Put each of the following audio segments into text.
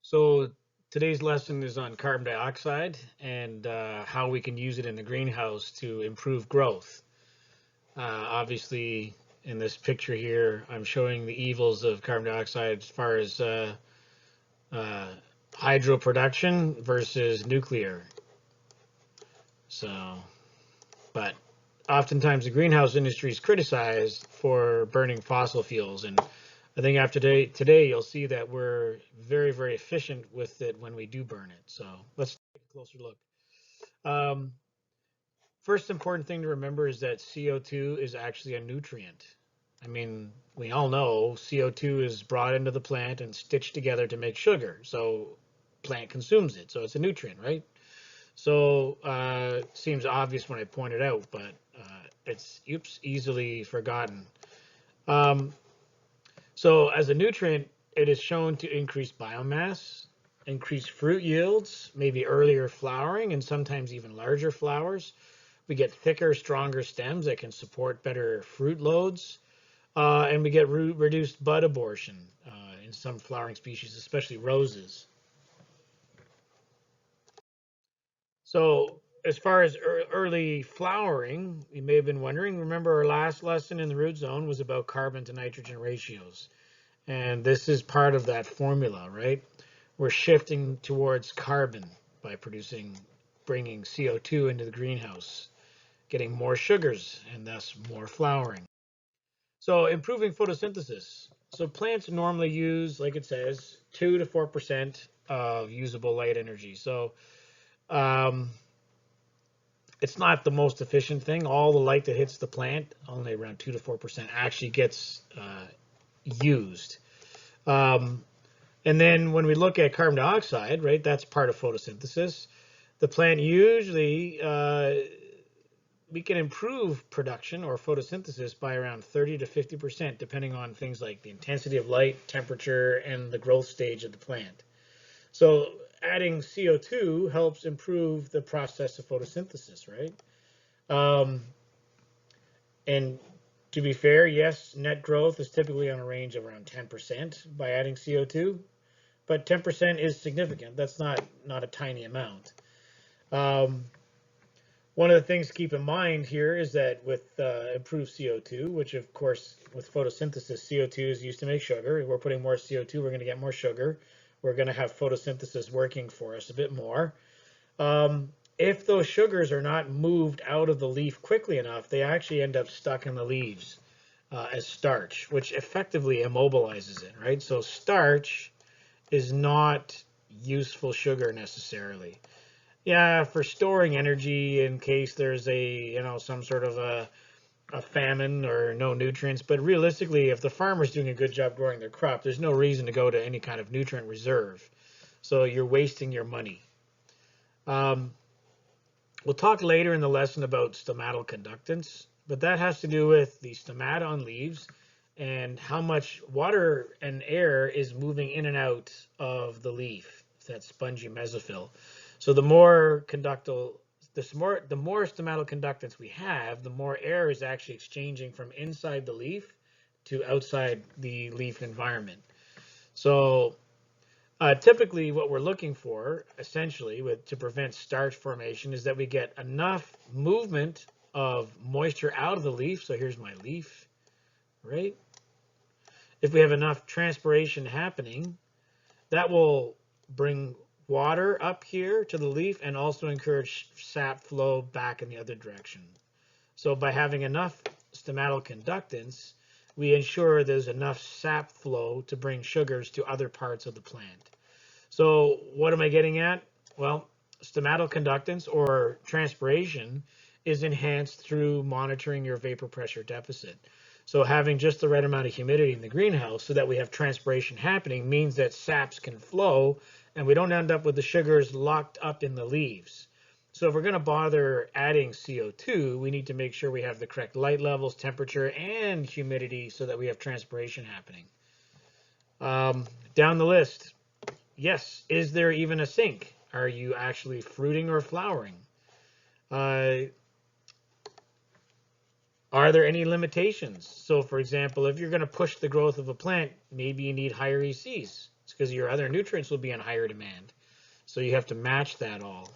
So today's lesson is on carbon dioxide and how we can use it in the greenhouse to improve growth. Obviously, in this picture here, I'm showing the evils of carbon dioxide as far as uh, hydro production versus nuclear. So, but oftentimes the greenhouse industry is criticized for burning fossil fuels, and I think after today you'll see that we're very, very efficient with it when we do burn it. So let's take a closer look. Um, First important thing to remember is that CO2 is actually a nutrient. I mean, we all know CO2 is brought into the plant and stitched together to make sugar. So plant consumes it. So it's a nutrient, right? So seems obvious when I point it out, but it's easily forgotten. Um, so as a nutrient, it is shown to increase biomass, increase fruit yields, maybe earlier flowering, and sometimes even larger flowers. We get thicker, stronger stems that can support better fruit loads, and we get reduced bud abortion in some flowering species, especially roses. So as far as early flowering, you may have been wondering, remember our last lesson in the root zone was about carbon to nitrogen ratios. And this is part of that formula, right? We're shifting towards carbon by bringing CO2 into the greenhouse, getting more sugars and thus more flowering. So improving photosynthesis. So plants normally use, like it says, 2 to 4% of usable light energy. So um, it's not the most efficient thing. All the light that hits the plant, only around 2 to 4% actually gets used. Um, and then when we look at carbon dioxide, right, that's part of photosynthesis. The plant usually, we can improve production or photosynthesis by around 30 to 50%, depending on things like the intensity of light, temperature, and the growth stage of the plant. So adding CO2 helps improve the process of photosynthesis, right? Um, and to be fair, yes, net growth is typically on a range of around 10% by adding CO2, but 10% is significant. That's not a tiny amount. Um, One of the things to keep in mind here is that with improved CO2, which of course with photosynthesis, CO2 is used to make sugar. We're putting more CO2, we're going to get more sugar. We're going to have photosynthesis working for us a bit more. If those sugars are not moved out of the leaf quickly enough, they actually end up stuck in the leaves as starch, which effectively immobilizes it, right? So starch is not useful sugar necessarily. Yeah, for storing energy in case there's some sort of a famine or no nutrients. But realistically, if the farmer's doing a good job growing their crop, there's no reason to go to any kind of nutrient reserve. So you're wasting your money. Um, we'll talk later in the lesson about stomatal conductance, but that has to do with the stomata on leaves and how much water and air is moving in and out of the leaf, that spongy mesophyll. So the more stomatal conductance we have, the more air is actually exchanging from inside the leaf to outside the leaf environment. So typically what we're looking for, essentially, to prevent starch formation is that we get enough movement of moisture out of the leaf. So here's my leaf, right? If we have enough transpiration happening, that will bring water up here to the leaf and also encourage sap flow back in the other direction. So by having enough stomatal conductance, we ensure there's enough sap flow to bring sugars to other parts of the plant. So what am I getting at? Well, stomatal conductance or transpiration is enhanced through monitoring your vapor pressure deficit. So having just the right amount of humidity in the greenhouse so that we have transpiration happening means that saps can flow and we don't end up with the sugars locked up in the leaves. So if we're going to bother adding CO2, we need to make sure we have the correct light levels, temperature, and humidity so that we have transpiration happening. Down the list, yes, is there even a sink? Are you actually fruiting or flowering? Are there any limitations? So for example, if you're going to push the growth of a plant, maybe you need higher ECs. It's because your other nutrients will be in higher demand. So you have to match that all.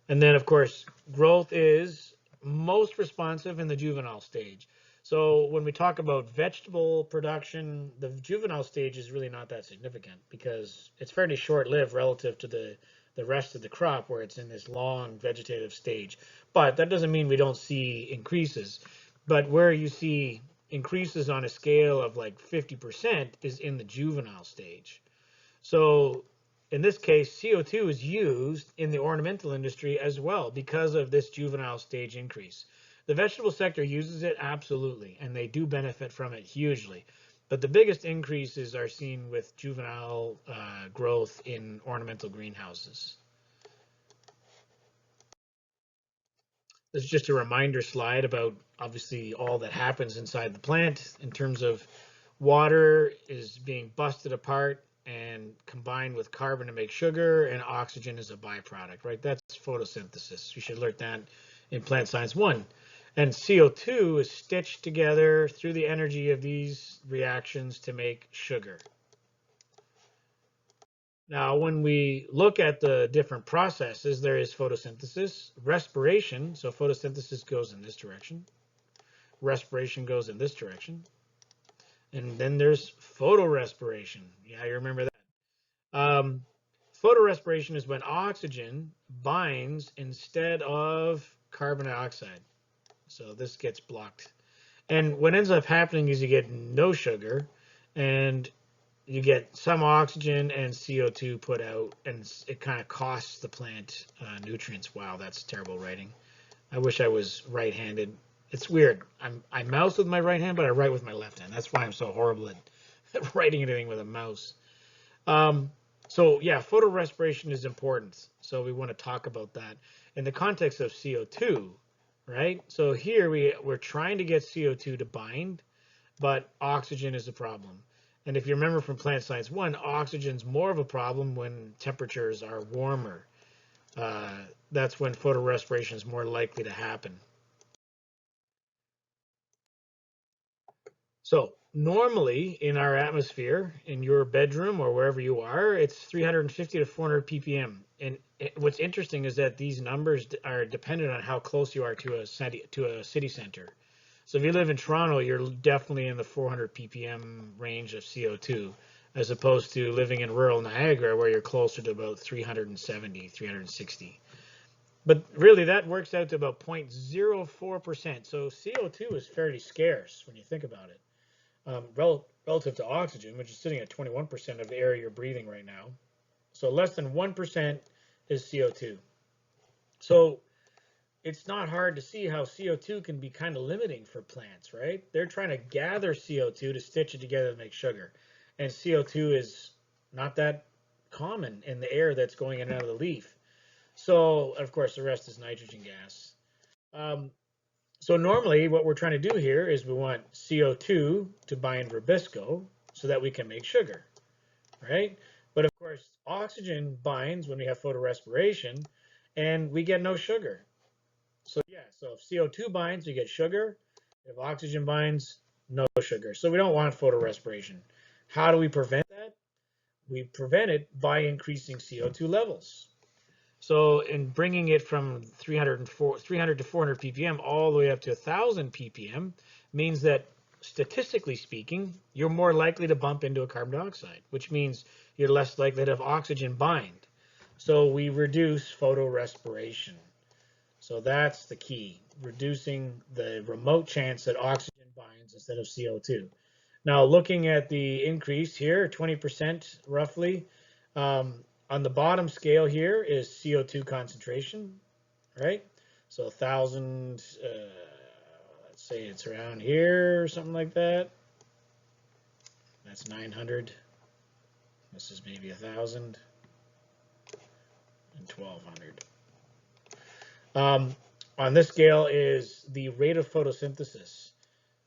And then, of course, growth is most responsive in the juvenile stage. So when we talk about vegetable production, the juvenile stage is really not that significant because it's fairly short-lived relative to the rest of the crop where it's in this long vegetative stage. But that doesn't mean we don't see increases. But where you see increases on a scale of like 50% is in the juvenile stage. So in this case, CO2 is used in the ornamental industry as well because of this juvenile stage increase. The vegetable sector uses it absolutely, and they do benefit from it hugely. But the biggest increases are seen with juvenile growth in ornamental greenhouses. This is just a reminder slide about obviously all that happens inside the plant in terms of water is being busted apart and combined with carbon to make sugar, and oxygen is a byproduct, right? That's photosynthesis. You should learn that in Plant Science 1. And CO2 is stitched together through the energy of these reactions to make sugar. Now, when we look at the different processes, there is photosynthesis, respiration. So photosynthesis goes in this direction. Respiration goes in this direction. And then there's photorespiration. Yeah, you remember that. Photorespiration is when oxygen binds instead of carbon dioxide. So this gets blocked. And what ends up happening is you get no sugar and you get some oxygen and CO2 put out, and it kind of costs the plant nutrients. Wow, that's terrible writing. I wish I was right-handed. It's weird. I mouse with my right hand, but I write with my left hand. That's why I'm so horrible at writing anything with a mouse. So yeah, photorespiration is important. So we want to talk about that in the context of CO2, right? So here we're trying to get CO2 to bind, but oxygen is a problem. And if you remember from Plant Science 1, oxygen's more of a problem when temperatures are warmer. That's when photorespiration is more likely to happen. So normally in our atmosphere, in your bedroom or wherever you are, it's 350 to 400 ppm. And what's interesting is that these numbers are dependent on how close you are to a city center. So if you live in Toronto, you're definitely in the 400 ppm range of CO2, as opposed to living in rural Niagara, where you're closer to about 370, 360. But really, that works out to about 0.04%. So CO2 is fairly scarce when you think about it. Relative to oxygen, which is sitting at 21% of the air you're breathing right now. So less than 1% is CO2. So it's not hard to see how CO2 can be kind of limiting for plants, right? They're trying to gather CO2 to stitch it together to make sugar. And CO2 is not that common in the air that's going in and out of the leaf. So, of course, the rest is nitrogen gas. So normally what we're trying to do here is we want CO2 to bind rubisco so that we can make sugar, right? But of course, oxygen binds when we have photorespiration and we get no sugar. So yeah, so if CO2 binds, we get sugar. If oxygen binds, no sugar. So we don't want photorespiration. How do we prevent that? We prevent it by increasing CO2 levels. So in bringing it from 300 to 400 ppm all the way up to 1,000 ppm means that statistically speaking, you're more likely to bump into a carbon dioxide, which means you're less likely to have oxygen bind. So we reduce photorespiration. So that's the key, reducing the remote chance that oxygen binds instead of CO2. Now looking at the increase here, 20% roughly, on the bottom scale here is CO2 concentration, right? So 1,000, let's say it's around here or something like that. That's 900. This is maybe 1,000 and 1,200. On this scale is the rate of photosynthesis.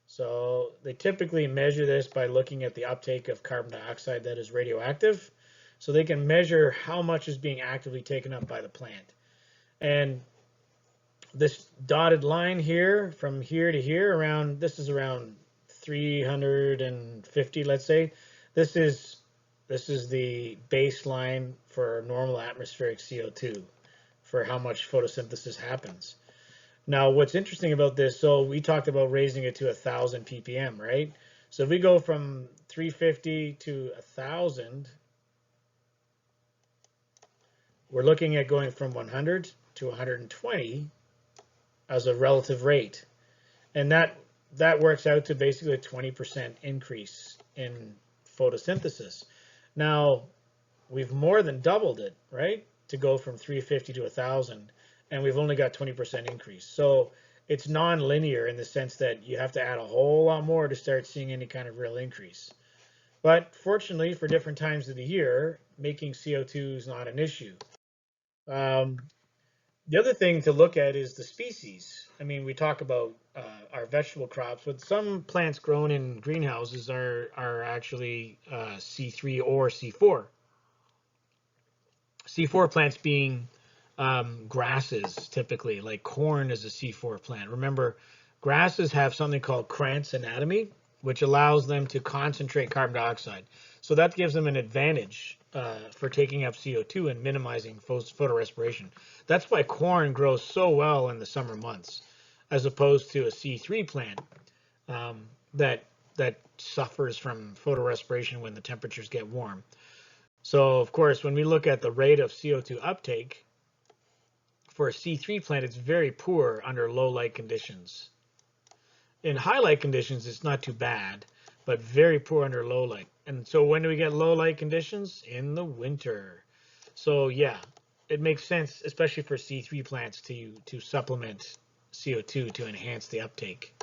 So they typically measure this by looking at the uptake of carbon dioxide that is radioactive. So they can measure how much is being actively taken up by the plant. And this dotted line here, from here to here, this is around 350, let's say. This is This is the baseline for normal atmospheric CO2 for how much photosynthesis happens. Now, what's interesting about this, so we talked about raising it to 1,000 ppm, right? So if we go from 350 to 1,000, we're looking at going from 100 to 120 as a relative rate. And that works out to basically a 20% increase in photosynthesis. Now, we've more than doubled it, right? To go from 350 to 1,000, and we've only got 20% increase. So it's non-linear in the sense that you have to add a whole lot more to start seeing any kind of real increase. But fortunately, for different times of the year, making CO2 is not an issue. Um, the other thing to look at is the species. I mean, we talk about our vegetable crops, but some plants grown in greenhouses are actually C3 or C4. C4 plants being grasses, typically, like corn is a C4 plant. Remember, grasses have something called Krantz anatomy, which allows them to concentrate carbon dioxide. So that gives them an advantage for taking up CO2 and minimizing photorespiration. That's why corn grows so well in the summer months, as opposed to a C3 plant that suffers from photorespiration when the temperatures get warm. So, of course, when we look at the rate of CO2 uptake for a C3 plant, it's very poor under low light conditions. In high light conditions, it's not too bad, but very poor under low light. And so when do we get low light conditions? In the winter. So yeah, it makes sense, especially for C3 plants, to supplement CO2 to enhance the uptake.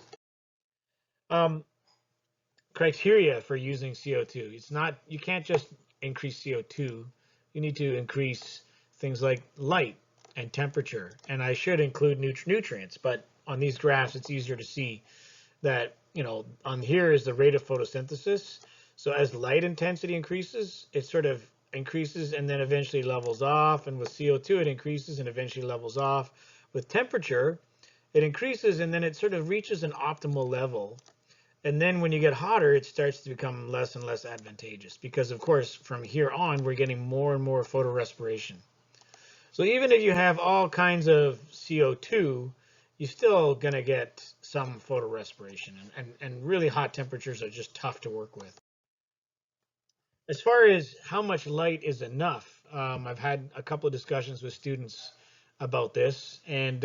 Criteria for using CO2. It's not, you can't just increase CO2. You need to increase things like light and temperature. And I should include nutrients, but on these graphs, it's easier to see that, you know, on here is the rate of photosynthesis. So as light intensity increases, it sort of increases and then eventually levels off. And with CO2, it increases and eventually levels off. With temperature, it increases and then it sort of reaches an optimal level. And then when you get hotter, it starts to become less and less advantageous because, of course, from here on, we're getting more and more photorespiration. So even if you have all kinds of CO2, you're still going to get some photorespiration. And really hot temperatures are just tough to work with. As far as how much light is enough, I've had a couple of discussions with students about this. And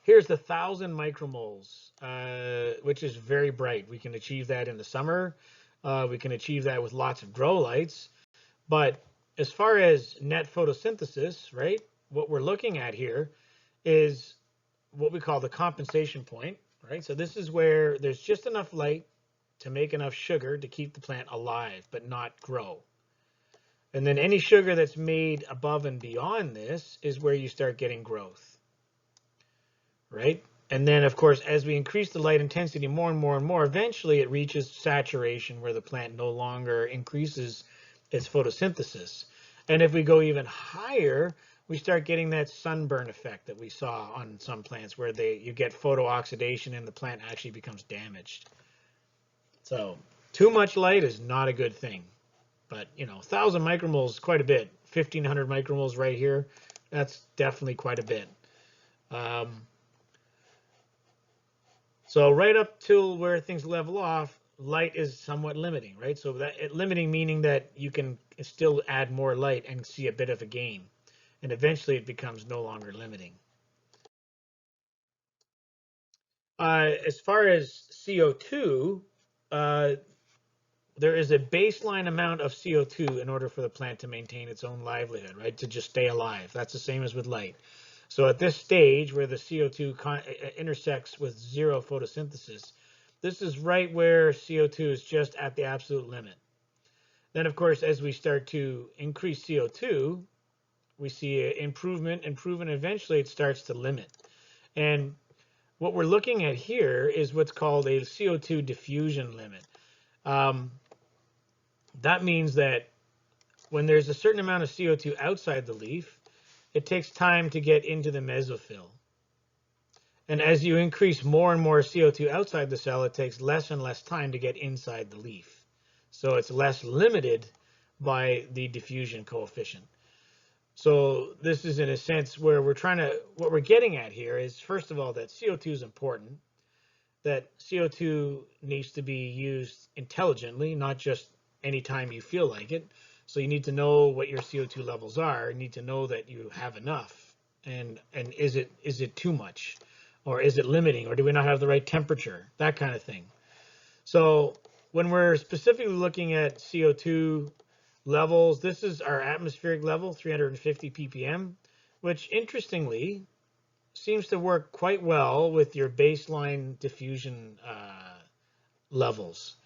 here's the 1,000 micromoles, which is very bright. We can achieve that in the summer. We can achieve that with lots of grow lights. But as far as net photosynthesis, right, what we're looking at here is what we call the compensation point, right? So this is where there's just enough light to make enough sugar to keep the plant alive, but not grow. And then any sugar that's made above and beyond this is where you start getting growth, right? And then, of course, as we increase the light intensity more and more and more, eventually it reaches saturation where the plant no longer increases its photosynthesis. And if we go even higher, we start getting that sunburn effect that we saw on some plants where you get photooxidation and the plant actually becomes damaged. So too much light is not a good thing. But, you know, 1,000 micromoles is quite a bit. 1,500 micromoles right here, that's definitely quite a bit. So right up till where things level off, light is somewhat limiting, right? So that limiting meaning that you can still add more light and see a bit of a gain. And eventually it becomes no longer limiting. As far as CO2, there is a baseline amount of CO2 in order for the plant to maintain its own livelihood, right? To just stay alive. That's the same as with light. So at this stage where the CO2 intersects with zero photosynthesis, this is right where CO2 is just at the absolute limit. Then, of course, as we start to increase CO2, we see improvement, eventually it starts to limit. And what we're looking at here is what's called a CO2 diffusion limit. That means that when there's a certain amount of CO2 outside the leaf, it takes time to get into the mesophyll. And as you increase more and more CO2 outside the cell, it takes less and less time to get inside the leaf. So it's less limited by the diffusion coefficient. So this is in a sense where what we're getting at here is, first of all, that CO2 is important, that CO2 needs to be used intelligently, not just anytime you feel like it. So you need to know what your CO2 levels are. You need to know that you have enough. And is it too much? Or is it limiting? Or do we not have the right temperature? That kind of thing. So when we're specifically looking at CO2 levels, this is our atmospheric level, 350 ppm, which interestingly seems to work quite well with your baseline diffusion levels.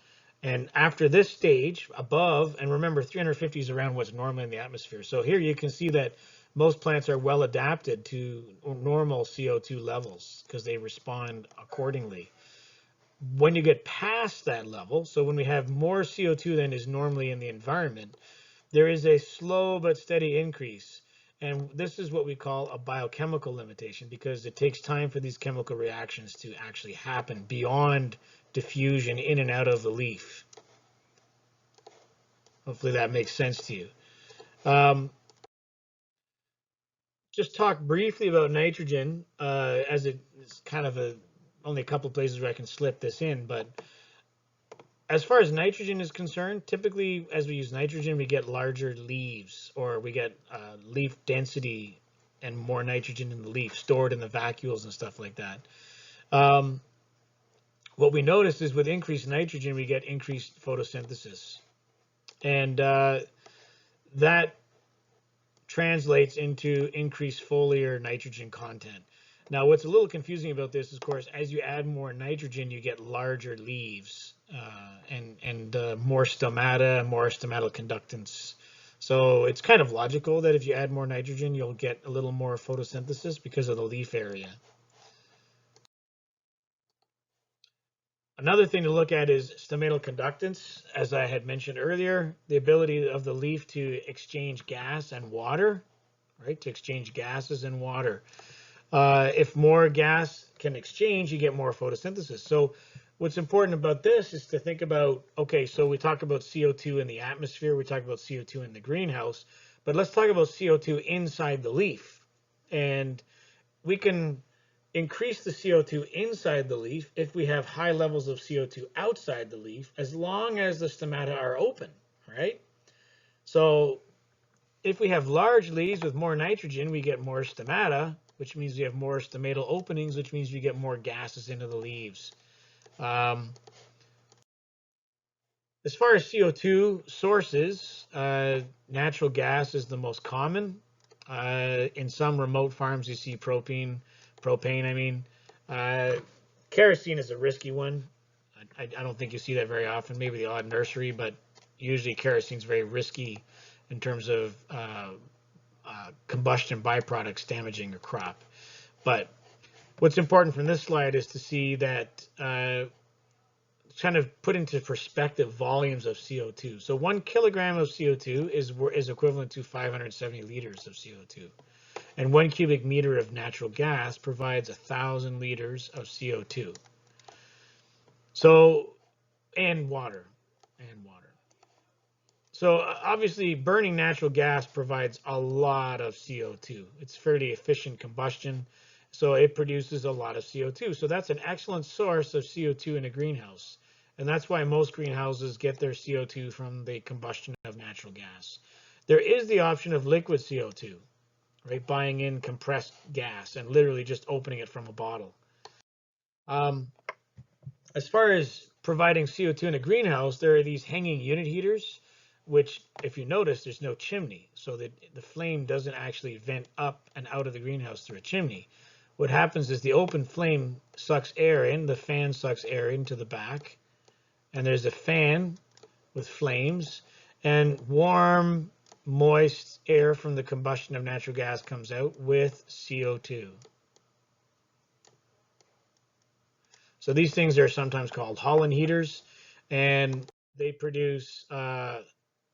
And after this stage, above, and remember 350 is around what's normally in the atmosphere. So here you can see that most plants are well adapted to normal CO2 levels because they respond accordingly. When you get past that level, so when we have more CO2 than is normally in the environment, there is a slow but steady increase. And this is what we call a biochemical limitation, because it takes time for these chemical reactions to actually happen beyond diffusion in and out of the leaf. Hopefully that makes sense to you. Just talk briefly about nitrogen, as it's kind of only a couple places where I can slip this in, but as far as nitrogen is concerned, typically as we use nitrogen, we get larger leaves, or we get leaf density and more nitrogen in the leaf stored in the vacuoles and stuff like that. What we notice is with increased nitrogen, we get increased photosynthesis. And that translates into increased foliar nitrogen content. Now, what's a little confusing about this is, of course, as you add more nitrogen, you get larger leaves and more stomata, more stomatal conductance. So it's kind of logical that if you add more nitrogen, you'll get a little more photosynthesis because of the leaf area. Another thing to look at is stomatal conductance. As I had mentioned earlier, the ability of the leaf to exchange gas and water, right? To exchange gases and water. If more gas can exchange, you get more photosynthesis. So what's important about this is to think about, okay, so we talk about CO2 in the atmosphere, we talk about CO2 in the greenhouse, but let's talk about CO2 inside the leaf. And we can increase the CO2 inside the leaf if we have high levels of CO2 outside the leaf, as long as the stomata are open, right? So if we have large leaves with more nitrogen, we get more stomata, which means we have more stomatal openings, which means we get more gases into the leaves. As far as CO2 sources, natural gas is the most common. In some remote farms, you see propane, I mean. Kerosene is a risky one. I don't think you see that very often, maybe the odd nursery, but usually kerosene is very risky in terms of combustion byproducts damaging your crop. But what's important from this slide is to see that kind of put into perspective volumes of CO2. So 1 kilogram of CO2 is equivalent to 570 liters of CO2. And 1 cubic meter of natural gas provides 1,000 liters of CO2. So, and water. So obviously burning natural gas provides a lot of CO2. It's fairly efficient combustion, so it produces a lot of CO2. So that's an excellent source of CO2 in a greenhouse. And that's why most greenhouses get their CO2 from the combustion of natural gas. There is the option of liquid CO2, right? Buying in compressed gas and literally just opening it from a bottle. As far as providing CO2 in a greenhouse, there are these hanging unit heaters, which, if you notice, there's no chimney, so that the flame doesn't actually vent up and out of the greenhouse through a chimney. What happens is the open flame sucks air in, the fan sucks air into the back, and there's a fan with flames, and warm, moist air from the combustion of natural gas comes out with CO2. So these things are sometimes called Holland heaters, and they produce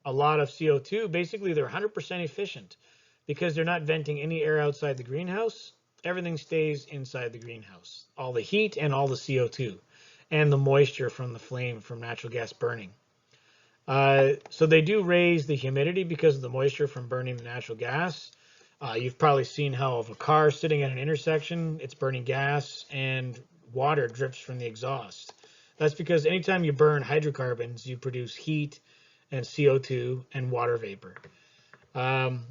a lot of CO2. Basically, they're 100% efficient because they're not venting any air outside the greenhouse. Everything stays inside the greenhouse, all the heat and all the CO2 and the moisture from the flame from natural gas burning. So they do raise the humidity because of the moisture from burning the natural gas. You've probably seen how if a car is sitting at an intersection, it's burning gas and water drips from the exhaust. That's because anytime you burn hydrocarbons, you produce heat and CO2 and water vapor. Um,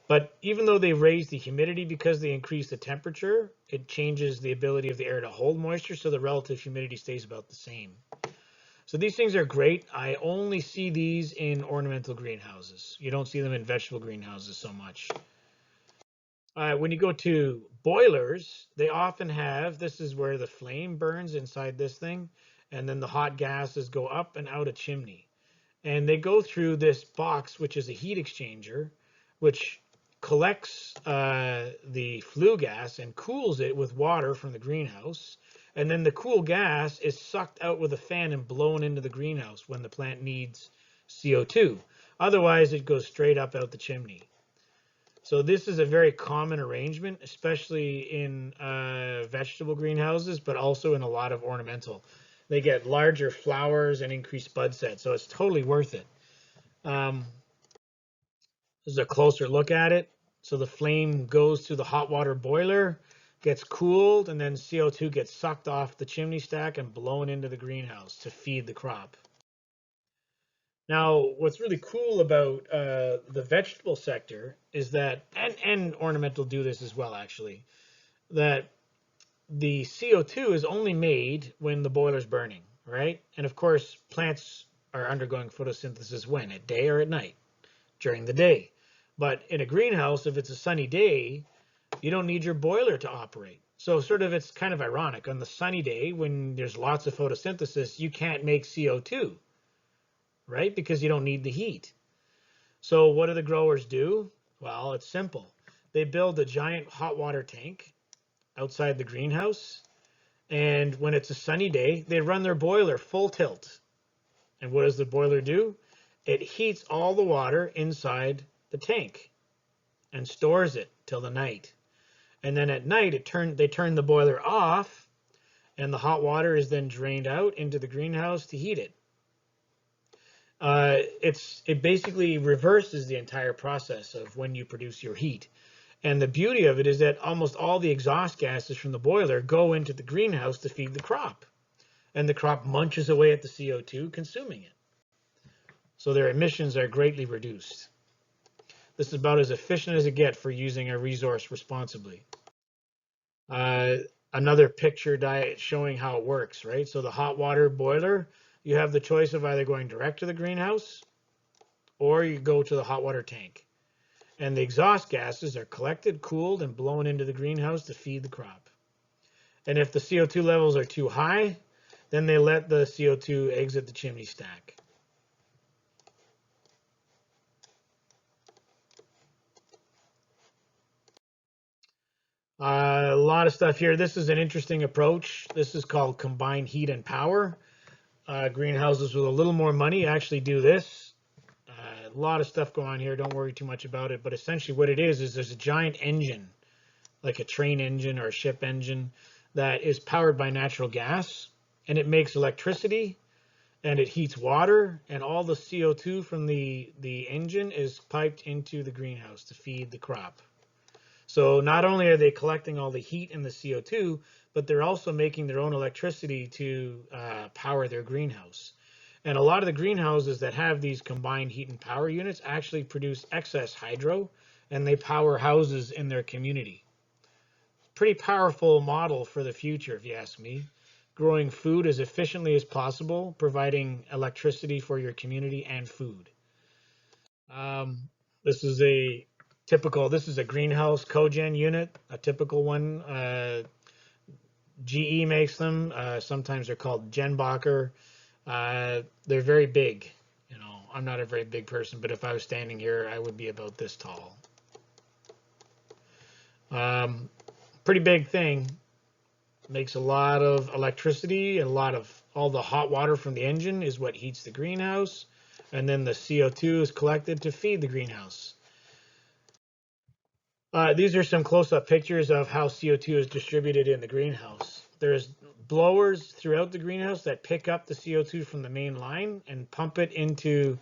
but even though they raise the humidity because they increase the temperature, it changes the ability of the air to hold moisture, so the relative humidity stays about the same. So these things are great. I only see these in ornamental greenhouses. You don't see them in vegetable greenhouses so much. When you go to boilers, they often have, this is where the flame burns inside this thing, and then the hot gases go up and out a chimney. And they go through this box, which is a heat exchanger, which collects the flue gas and cools it with water from the greenhouse. And then the cool gas is sucked out with a fan and blown into the greenhouse when the plant needs CO2. Otherwise, it goes straight up out the chimney. So this is a very common arrangement, especially in vegetable greenhouses, but also in a lot of ornamental. They get larger flowers and increased bud set, so it's totally worth it. Um, this is a closer look at it. So the flame goes to the hot water boiler, gets cooled, and then CO2 gets sucked off the chimney stack and blown into the greenhouse to feed the crop. Now, what's really cool about the vegetable sector is that, and ornamental do this as well, actually, that the CO2 is only made when the boiler's burning, right? And of course, plants are undergoing photosynthesis when? At day or at night? During the day. But in a greenhouse, if it's a sunny day, you don't need your boiler to operate. So sort of it's kind of ironic. On the sunny day, when there's lots of photosynthesis, you can't make CO2, right? Because you don't need the heat. So what do the growers do? Well, it's simple. They build a giant hot water tank outside the greenhouse. And when it's a sunny day, they run their boiler full tilt. And what does the boiler do? It heats all the water inside the tank and stores it till the night. And then at night, they turn the boiler off, and the hot water is then drained out into the greenhouse to heat it. It basically reverses the entire process of when you produce your heat. And the beauty of it is that almost all the exhaust gases from the boiler go into the greenhouse to feed the crop. And the crop munches away at the CO2, consuming it. So their emissions are greatly reduced. This is about as efficient as it gets for using a resource responsibly. Another picture diet showing how it works, right? So the hot water boiler, you have the choice of either going direct to the greenhouse or you go to the hot water tank. And the exhaust gases are collected, cooled, and blown into the greenhouse to feed the crop. And if the CO2 levels are too high, then they let the CO2 exit the chimney stack. A lot of stuff here. This is an interesting approach. This is called combined heat and power. Greenhouses with a little more money actually do this. A lot of stuff going on here. Don't worry too much about it. But essentially what it is there's a giant engine, like a train engine or a ship engine, that is powered by natural gas. And it makes electricity and it heats water. And all the CO2 from the engine is piped into the greenhouse to feed the crop. So not only are they collecting all the heat and the CO2, but they're also making their own electricity to power their greenhouse. And a lot of the greenhouses that have these combined heat and power units actually produce excess hydro, and they power houses in their community. Pretty powerful model for the future, if you ask me. Growing food as efficiently as possible, providing electricity for your community and food. This is a this is a greenhouse cogen unit, a typical one. GE makes them. Sometimes they're called Genbacher. They're very big. You know, I'm not a very big person, but if I was standing here, I would be about this tall. Pretty big thing. Makes a lot of electricity, and a lot of all the hot water from the engine is what heats the greenhouse, and then the CO2 is collected to feed the greenhouse. These are some close-up pictures of how CO2 is distributed in the greenhouse. There's blowers throughout the greenhouse that pick up the CO2 from the main line and pump it into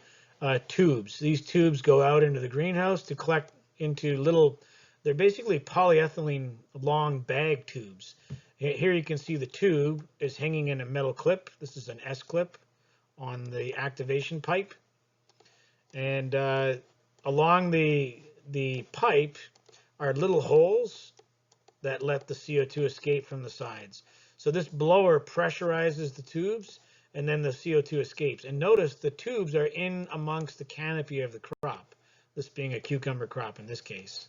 tubes. These tubes go out into the greenhouse to collect into little, they're basically polyethylene long bag tubes. Here you can see the tube is hanging in a metal clip. This is an S clip on the activation pipe. And along the pipe are little holes that let the CO2 escape from the sides. So this blower pressurizes the tubes and then the CO2 escapes. And notice the tubes are in amongst the canopy of the crop, this being a cucumber crop in this case.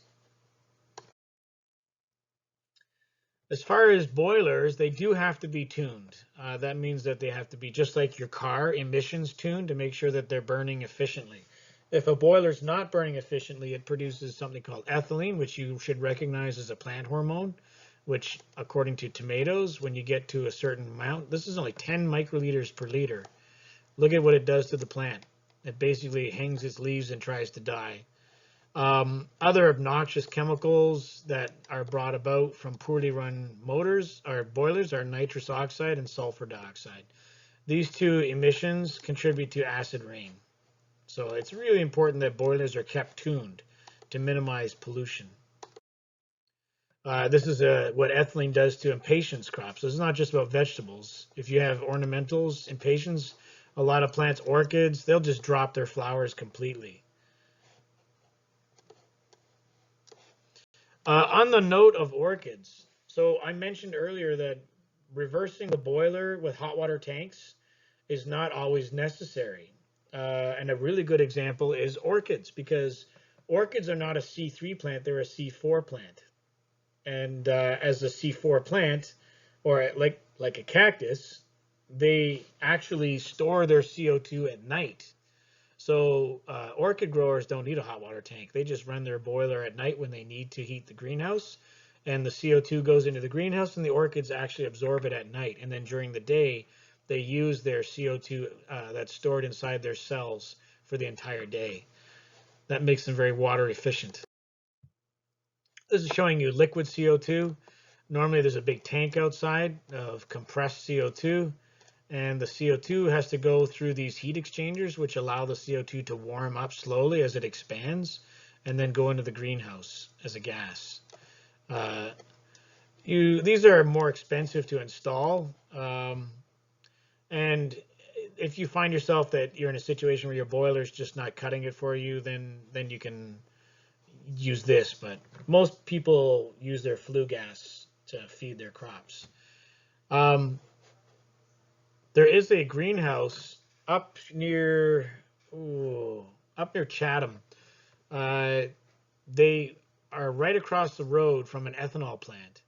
As far as boilers, they do have to be tuned. That means that they have to be just like your car emissions tuned to make sure that they're burning efficiently. If a boiler is not burning efficiently, it produces something called ethylene, which you should recognize as a plant hormone, which according to tomatoes, when you get to a certain amount, this is only 10 microliters per liter. Look at what it does to the plant. It basically hangs its leaves and tries to die. Other obnoxious chemicals that are brought about from poorly run motors or boilers are nitrous oxide and sulfur dioxide. These two emissions contribute to acid rain. So it's really important that boilers are kept tuned to minimize pollution. This is what ethylene does to impatiens crops. So it's not just about vegetables. If you have ornamentals, impatiens, a lot of plants, orchids, they'll just drop their flowers completely. On the note of orchids, so I mentioned earlier that reversing the boiler with hot water tanks is not always necessary. And a really good example is orchids, because orchids are not a C3 plant, they're a C4 plant. And as a C4 plant, or like a cactus, they actually store their CO2 at night. So orchid growers don't need a hot water tank. They just run their boiler at night when they need to heat the greenhouse, and the CO2 goes into the greenhouse and the orchids actually absorb it at night. And then during the day, they use their CO2 that's stored inside their cells for the entire day. That makes them very water efficient. This is showing you liquid CO2. Normally there's a big tank outside of compressed CO2. And the CO2 has to go through these heat exchangers, which allow the CO2 to warm up slowly as it expands, and then go into the greenhouse as a gas. These are more expensive to install. And if you find yourself that you're in a situation where your boiler is just not cutting it for you, then you can use this. But most people use their flue gas to feed their crops. There is a greenhouse up near Chatham. They are right across the road from an ethanol plant.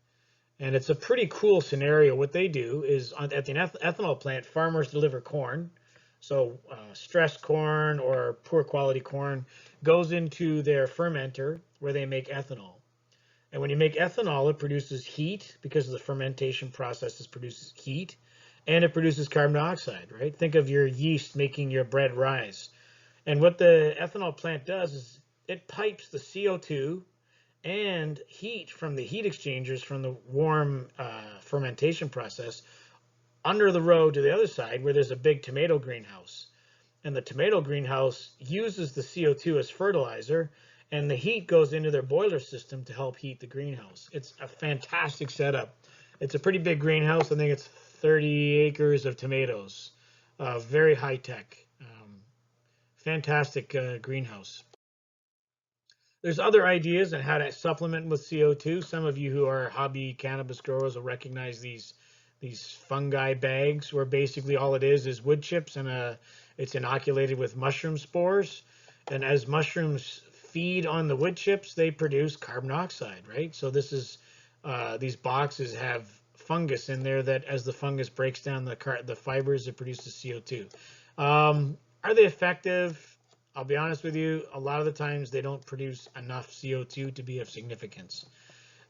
And it's a pretty cool scenario. What they do is at the ethanol plant, farmers deliver corn. So stressed corn or poor quality corn goes into their fermenter where they make ethanol. And when you make ethanol, it produces heat because of the fermentation process produces heat. And it produces carbon dioxide, right? Think of your yeast making your bread rise. And what the ethanol plant does is it pipes the CO2 and heat from the heat exchangers from the warm fermentation process under the road to the other side where there's a big tomato greenhouse. And the tomato greenhouse uses the CO2 as fertilizer, and the heat goes into their boiler system to help heat the greenhouse. It's a fantastic setup. It's a pretty big greenhouse. I think it's 30 acres of tomatoes. Very high tech. Fantastic greenhouse. There's other ideas on how to supplement with CO2. Some of you who are hobby cannabis growers will recognize these fungi bags, where basically all it is wood chips, and it's inoculated with mushroom spores. And as mushrooms feed on the wood chips, they produce carbon dioxide, right? So this is these boxes have fungus in there that, as the fungus breaks down the fibers, it produces CO2. Are they effective? I'll be honest with you, a lot of the times they don't produce enough CO2 to be of significance.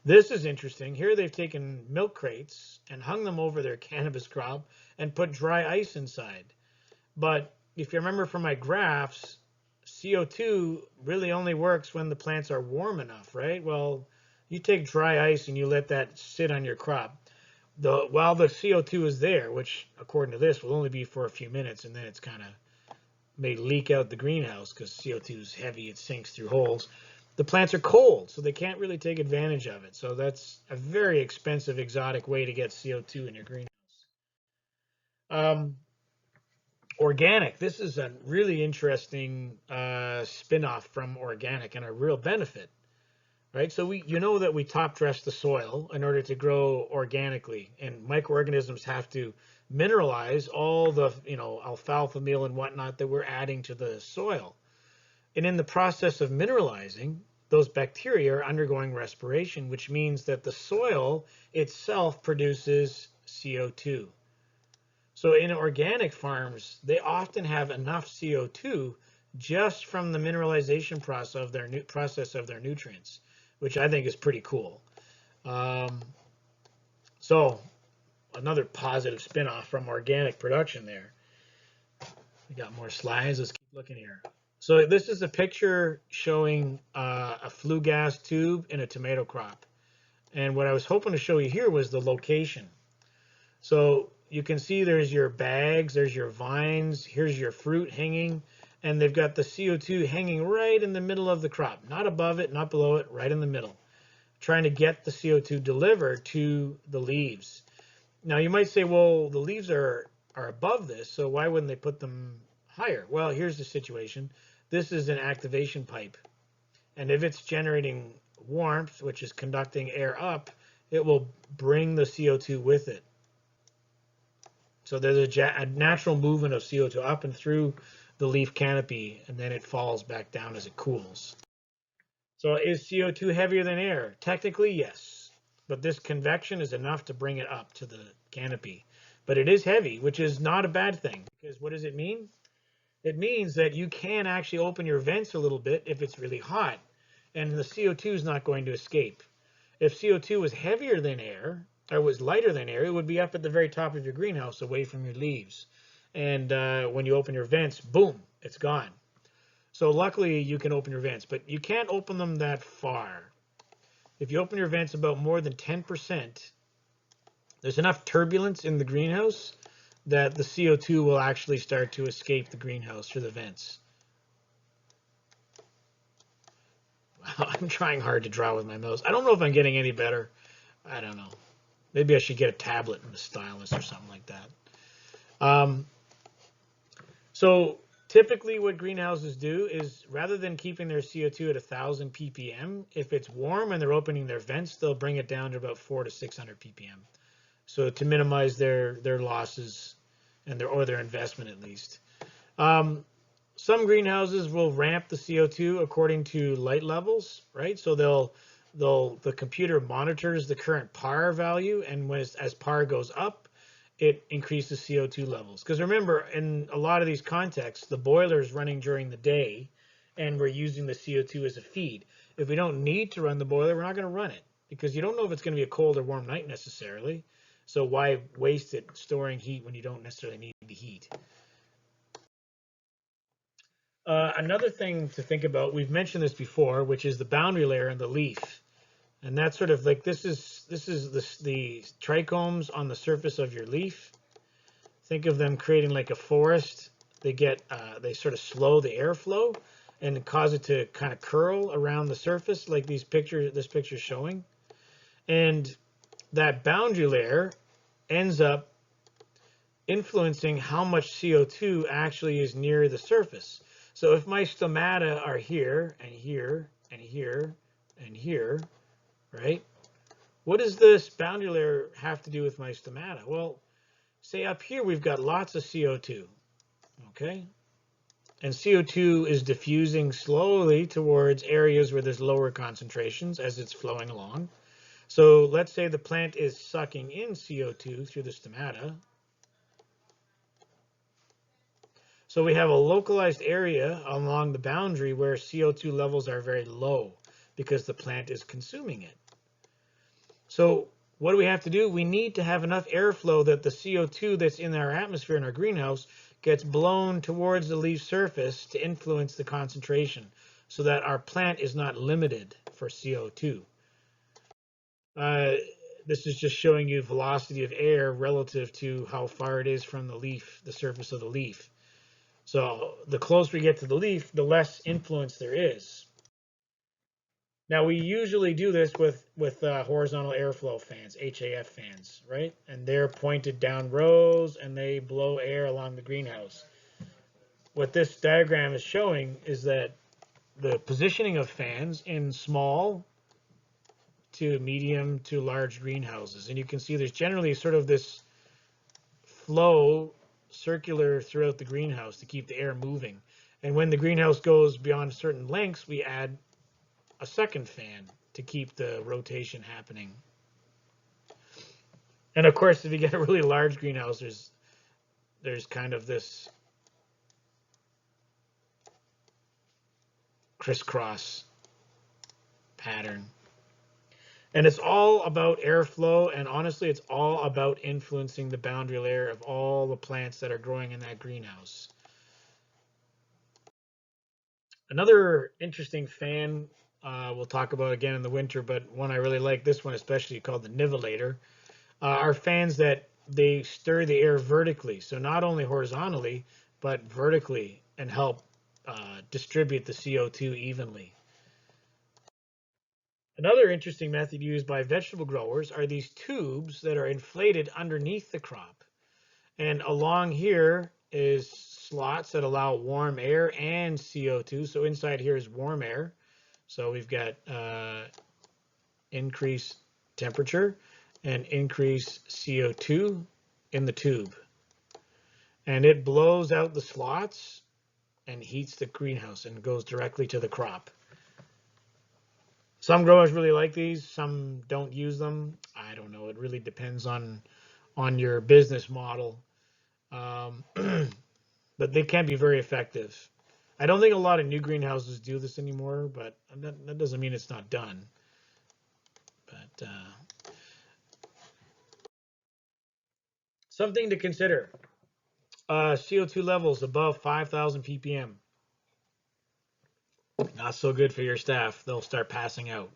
This is interesting. Here they've taken milk crates and hung them over their cannabis crop and put dry ice inside. But if you remember from my graphs, CO2 really only works when the plants are warm enough, right? Well, you take dry ice and you let that sit on your crop. while the CO2 is there, which according to this will only be for a few minutes, and then it's kind of may leak out the greenhouse because CO2 is heavy, it sinks through holes. The plants are cold, so they can't really take advantage of it. So that's a very expensive, exotic way to get CO2 in your greenhouse. Um, Organic. This is a really interesting spin-off from organic and a real benefit, right? So you know that we top dress the soil in order to grow organically, and microorganisms have to mineralize all the, alfalfa meal and whatnot that we're adding to the soil. And in the process of mineralizing, those bacteria are undergoing respiration, which means that the soil itself produces CO2. So in organic farms, they often have enough CO2 just from the mineralization process of their nutrients, which I think is pretty cool. So another positive spin-off from organic production there. We got more slides. Let's keep looking here. So this is a picture showing a flue gas tube in a tomato crop. And what I was hoping to show you here was the location. So you can see there's your bags, there's your vines, here's your fruit hanging, and they've got the CO2 hanging right in the middle of the crop, not above it, not below it, right in the middle, trying to get the CO2 delivered to the leaves. Now you might say, well, the leaves are above this, so why wouldn't they put them higher? Well, here's the situation. This is an activation pipe, and if it's generating warmth, which is conducting air up, it will bring the CO2 with it. So there's a natural movement of CO2 up and through the leaf canopy, and then it falls back down as it cools. So is CO2 heavier than air? Technically, yes. But this convection is enough to bring it up to the canopy. But it is heavy, which is not a bad thing, because what does it mean? It means that you can actually open your vents a little bit if it's really hot, and the CO2 is not going to escape. If CO2 was heavier than air, or was lighter than air, it would be up at the very top of your greenhouse away from your leaves. And when you open your vents, boom, it's gone. So luckily you can open your vents, but you can't open them that far. If you open your vents about more than 10%, there's enough turbulence in the greenhouse that the CO2 will actually start to escape the greenhouse through the vents. I'm trying hard to draw with my mouse. I don't know if I'm getting any better. I don't know. Maybe I should get a tablet and a stylus or something like that. So typically what greenhouses do is rather than keeping their CO2 at 1,000 ppm, if it's warm and they're opening their vents, they'll bring it down to about 400 to 600 ppm. So to minimize their losses and their investment at least. Some greenhouses will ramp the CO2 according to light levels, right? So the computer monitors the current PAR value, and as PAR goes up, it increases CO2 levels. Because remember, in a lot of these contexts, the boiler is running during the day, and we're using the CO2 as a feed. If we don't need to run the boiler, we're not going to run it, because you don't know if it's going to be a cold or warm night necessarily. So why waste it storing heat when you don't necessarily need the heat? Another thing to think about, we've mentioned this before, which is the boundary layer and the leaf. And that's sort of like this is the trichomes on the surface of your leaf. Think of them creating like a forest. They sort of slow the airflow and cause it to kind of curl around the surface, like this picture is showing. And that boundary layer ends up influencing how much CO2 actually is near the surface. So if my stomata are here and here and here and here, right? What does this boundary layer have to do with my stomata? Well, say up here we've got lots of CO2, okay? And CO2 is diffusing slowly towards areas where there's lower concentrations as it's flowing along. So let's say the plant is sucking in CO2 through the stomata. So we have a localized area along the boundary where CO2 levels are very low because the plant is consuming it. So what do we have to do? We need to have enough airflow that the CO2 that's in our atmosphere in our greenhouse gets blown towards the leaf surface to influence the concentration so that our plant is not limited for CO2. this is just showing you velocity of air relative to how far it is from the leaf, the surface of the leaf. So the closer we get to the leaf, the less influence there is. Now we usually do this with horizontal airflow fans, HAF fans, right? And they're pointed down rows and they blow air along the greenhouse. What this diagram is showing is that the positioning of fans in small to medium to large greenhouses. And you can see there's generally sort of this flow circular throughout the greenhouse to keep the air moving. And when the greenhouse goes beyond certain lengths, we add a second fan to keep the rotation happening. And of course, if you get a really large greenhouse, there's kind of this crisscross pattern. And it's all about airflow, and honestly, it's all about influencing the boundary layer of all the plants that are growing in that greenhouse. Another interesting fan we'll talk about again in the winter, but one I really like, this one especially, called the nivelator, are fans that they stir the air vertically. So not only horizontally, but vertically, and help distribute the CO2 evenly. Another interesting method used by vegetable growers are these tubes that are inflated underneath the crop. And along here is slots that allow warm air and CO2. So inside here is warm air. So we've got increased temperature and increased CO2 in the tube. And it blows out the slots and heats the greenhouse and goes directly to the crop. Some growers really like these, some don't use them. I don't know. It really depends on your business model. But they can be very effective. I don't think a lot of new greenhouses do this anymore, but that doesn't mean it's not done. But something to consider. CO2 levels above 5,000 ppm. Not so good for your staff. They'll start passing out.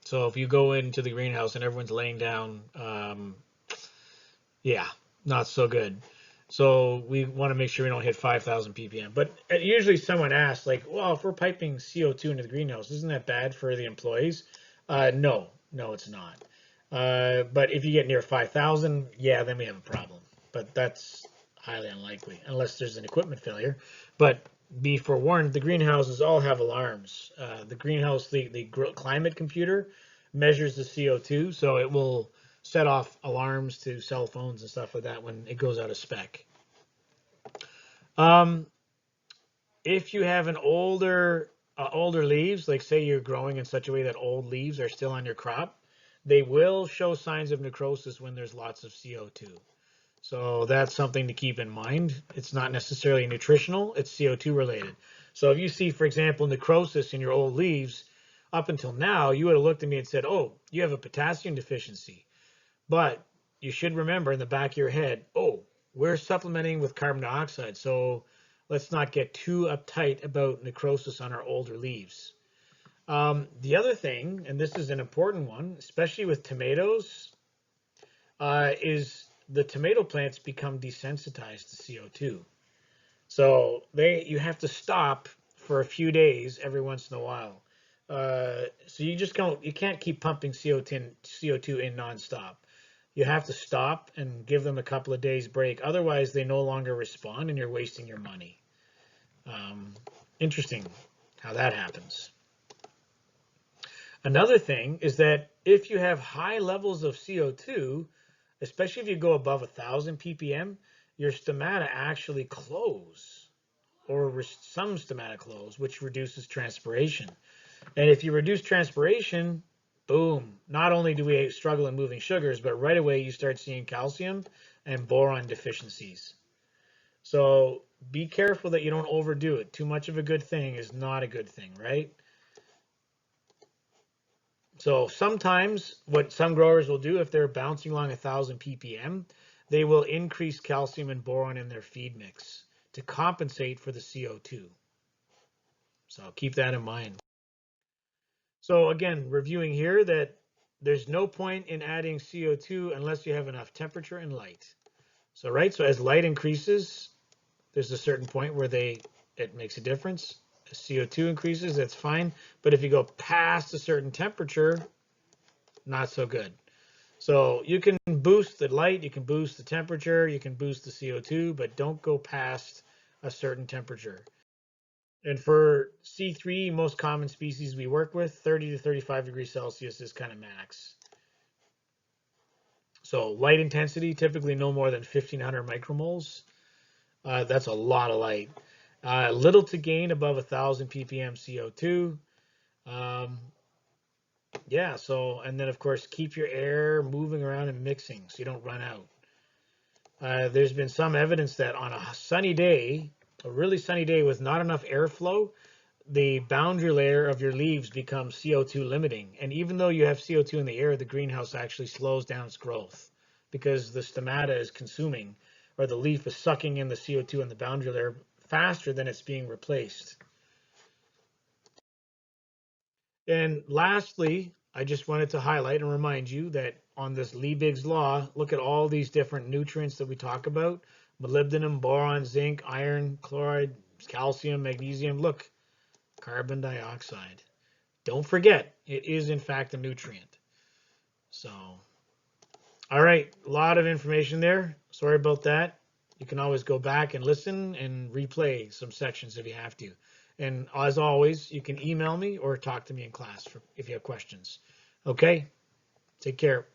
So if you go into the greenhouse and everyone's laying down, yeah, not so good. So we want to make sure we don't hit 5,000 ppm. But usually someone asks, like, well, if we're piping CO2 into the greenhouse, isn't that bad for the employees? No, it's not. But if you get near 5,000, yeah, then we have a problem. But that's highly unlikely, unless there's an equipment failure. But be forewarned, the greenhouses all have alarms. The greenhouse, the climate computer measures the CO2, so it will set off alarms to cell phones and stuff like that when it goes out of spec. If you have an older leaves, like say you're growing in such a way that old leaves are still on your crop, they will show signs of necrosis when there's lots of CO2. So that's something to keep in mind. It's not necessarily nutritional, it's CO2 related. So if you see, for example, necrosis in your old leaves, up until now, you would have looked at me and said, oh, you have a potassium deficiency. But you should remember in the back of your head, oh, we're supplementing with carbon dioxide, so let's not get too uptight about necrosis on our older leaves. The other thing, and this is an important one, especially with tomatoes, is the tomato plants become desensitized to CO2. So you have to stop for a few days every once in a while. So you can't keep pumping CO2 in nonstop. You have to stop and give them a couple of days break. Otherwise, they no longer respond and you're wasting your money. Interesting how that happens. Another thing is that if you have high levels of CO2, especially if you go above 1,000 ppm, your stomata actually close, or some stomata close, which reduces transpiration. And if you reduce transpiration, boom, not only do we struggle in moving sugars, but right away you start seeing calcium and boron deficiencies. So be careful that you don't overdo it. Too much of a good thing is not a good thing, right? So sometimes what some growers will do, if they're bouncing along 1,000 ppm, they will increase calcium and boron in their feed mix to compensate for the CO2. So keep that in mind. So again, reviewing here that there's no point in adding CO2 unless you have enough temperature and light. So, right, so as light increases, there's a certain point where it makes a difference. As CO2 increases, that's fine. But if you go past a certain temperature, not so good. So you can boost the light, you can boost the temperature, you can boost the CO2, but don't go past a certain temperature. And for C3, most common species we work with, 30 to 35 degrees Celsius is kind of max. So light intensity, typically no more than 1500 micromoles. That's a lot of light. Little to gain above 1000 ppm CO2. Yeah, so, and then of course, keep your air moving around and mixing so you don't run out. There's been some evidence that on a sunny day, a really sunny day with not enough airflow, the boundary layer of your leaves becomes CO2 limiting. And even though you have CO2 in the air, the greenhouse actually slows down its growth because the stomata is consuming, or the leaf is sucking in the CO2 in the boundary layer faster than it's being replaced. And lastly, I just wanted to highlight and remind you that on this Liebig's law, look at all these different nutrients that we talk about: molybdenum, boron, zinc, iron, chloride, calcium, magnesium. Look, carbon dioxide. Don't forget, it is in fact a nutrient. So, all right, a lot of information there. Sorry about that. You can always go back and listen and replay some sections if you have to. And as always, you can email me or talk to me in class if you have questions. Okay, take care.